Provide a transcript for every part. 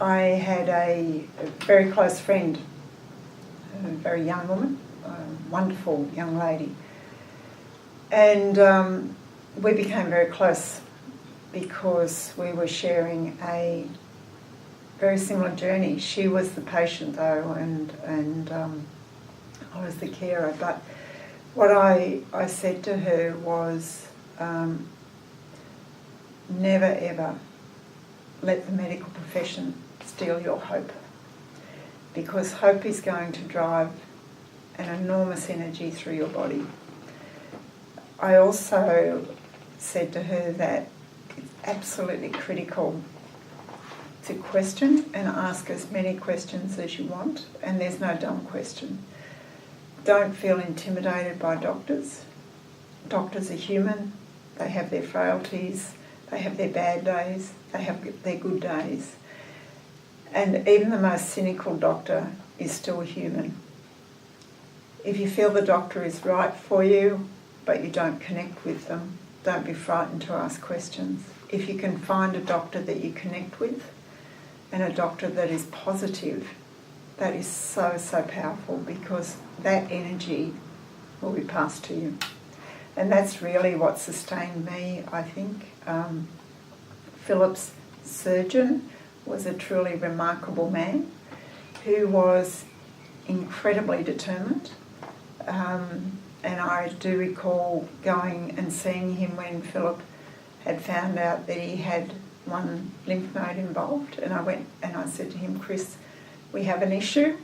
I had a very close friend, a very young woman, a wonderful young lady. And we became very close because we were sharing a very similar journey. She was the patient though, and I was the carer. But what I said to her was, never ever let the medical profession steal your hope, because hope is going to drive an enormous energy through your body. I also said to her that it's absolutely critical to question and ask as many questions as you want, and there's no dumb question. Don't feel intimidated by doctors. Doctors are human, they have their frailties, they have their bad days, they have their good days. And even the most cynical doctor is still human. If you feel the doctor is right for you, but you don't connect with them, don't be frightened to ask questions. If you can find a doctor that you connect with, and a doctor that is positive, that is so, so powerful, because that energy will be passed to you. And that's really what sustained me, I think. Philip's surgeon was a truly remarkable man who was incredibly determined. And I do recall going and seeing him when Philip had found out that he had one lymph node involved. And I went and I said to him, Chris, we have an issue.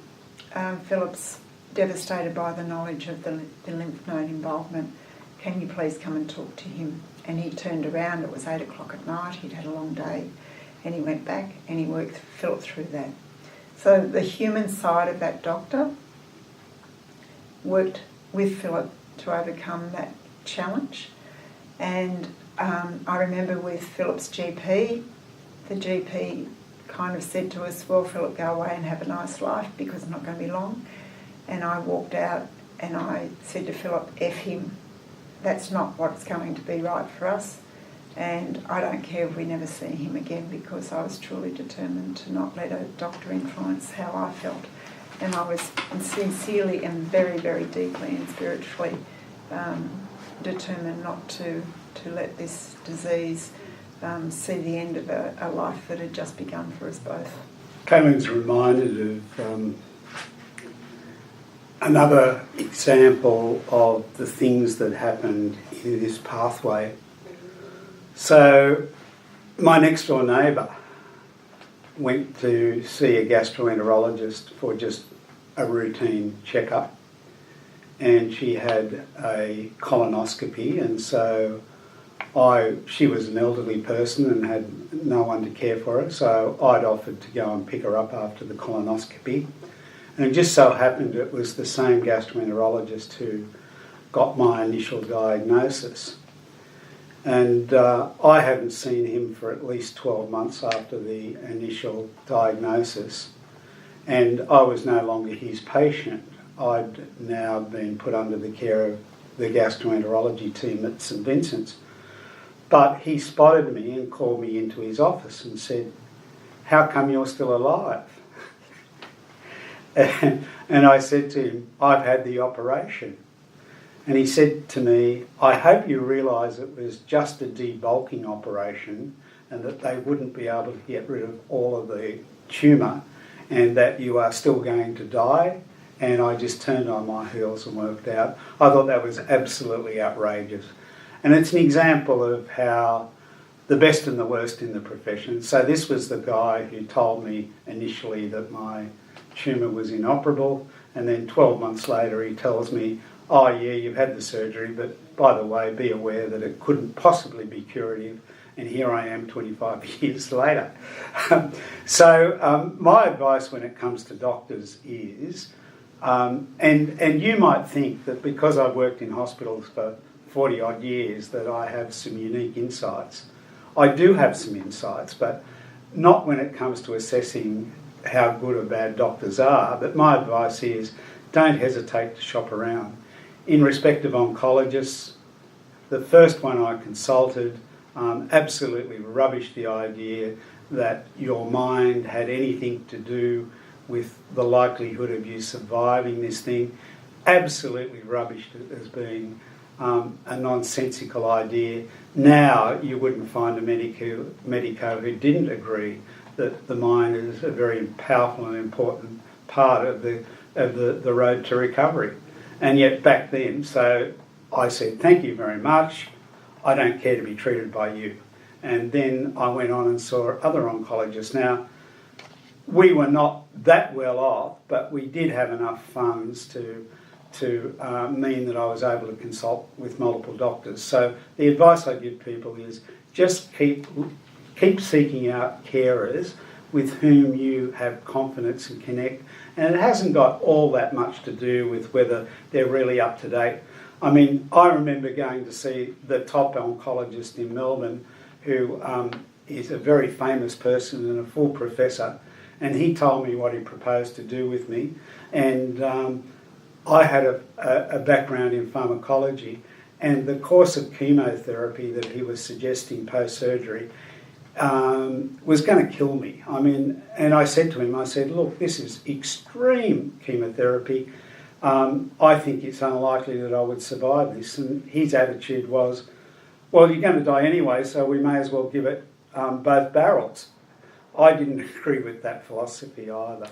Philip's devastated by the knowledge of the lymph node involvement. Can you please come and talk to him? And he turned around, it was 8 o'clock at night, he'd had a long day, and he went back and he worked Philip through that. So the human side of that doctor worked with Philip to overcome that challenge. And I remember with Philip's GP, the GP kind of said to us, well, Philip, go away and have a nice life because it's not going to be long. And I walked out and I said to Philip, F him. That's not what's going to be right for us. And I don't care if we never see him again, because I was truly determined to not let a doctor influence how I felt. And I was sincerely and very, very deeply and spiritually determined not to let this disease see the end of a life that had just begun for us both. Kaylene's reminded of another example of the things that happened in this pathway. So my next door neighbour went to see a gastroenterologist for just a routine checkup, and she had a colonoscopy, and so she was an elderly person and had no one to care for her, so I'd offered to go and pick her up after the colonoscopy. And it just so happened it was the same gastroenterologist who got my initial diagnosis. And I hadn't seen him for at least 12 months after the initial diagnosis, and I was no longer his patient. I'd now been put under the care of the gastroenterology team at St Vincent's. But he spotted me and called me into his office and said, "How come you're still alive?" And I said to him, "I've had the operation." And he said to me, "I hope you realise it was just a debulking operation and that they wouldn't be able to get rid of all of the tumour and that you are still going to die." And I just turned on my heels and worked out. I thought that was absolutely outrageous. And it's an example of how the best and the worst in the profession. So this was the guy who told me initially that my tumour was inoperable, and then 12 months later he tells me, "Oh yeah, you've had the surgery, but by the way, be aware that it couldn't possibly be curative." And here I am 25 years later. So my advice when it comes to doctors is, and you might think that because I've worked in hospitals for 40 odd years that I have some unique insights. I do have some insights, but not when it comes to assessing how good or bad doctors are. But my advice is, don't hesitate to shop around. In respect of oncologists, the first one I consulted absolutely rubbished the idea that your mind had anything to do with the likelihood of you surviving this thing. Absolutely rubbished it as being a nonsensical idea. Now you wouldn't find a medico who didn't agree that the mind is a very powerful and important part of the road to recovery. And yet back then, so I said, thank you very much, I don't care to be treated by you. And then I went on and saw other oncologists. Now, we were not that well off, but we did have enough funds to mean that I was able to consult with multiple doctors. So the advice I give people is just keep seeking out carers with whom you have confidence and connect. And it hasn't got all that much to do with whether they're really up to date. I mean, I remember going to see the top oncologist in Melbourne, who is a very famous person and a full professor, and he told me what he proposed to do with me. And I had a background in pharmacology, and the course of chemotherapy that he was suggesting post-surgery was going to kill me. I mean, and I said to him, I said, look, this is extreme chemotherapy. I think it's unlikely that I would survive this. And his attitude was, well, you're going to die anyway, so we may as well give it both barrels. I didn't agree with that philosophy either.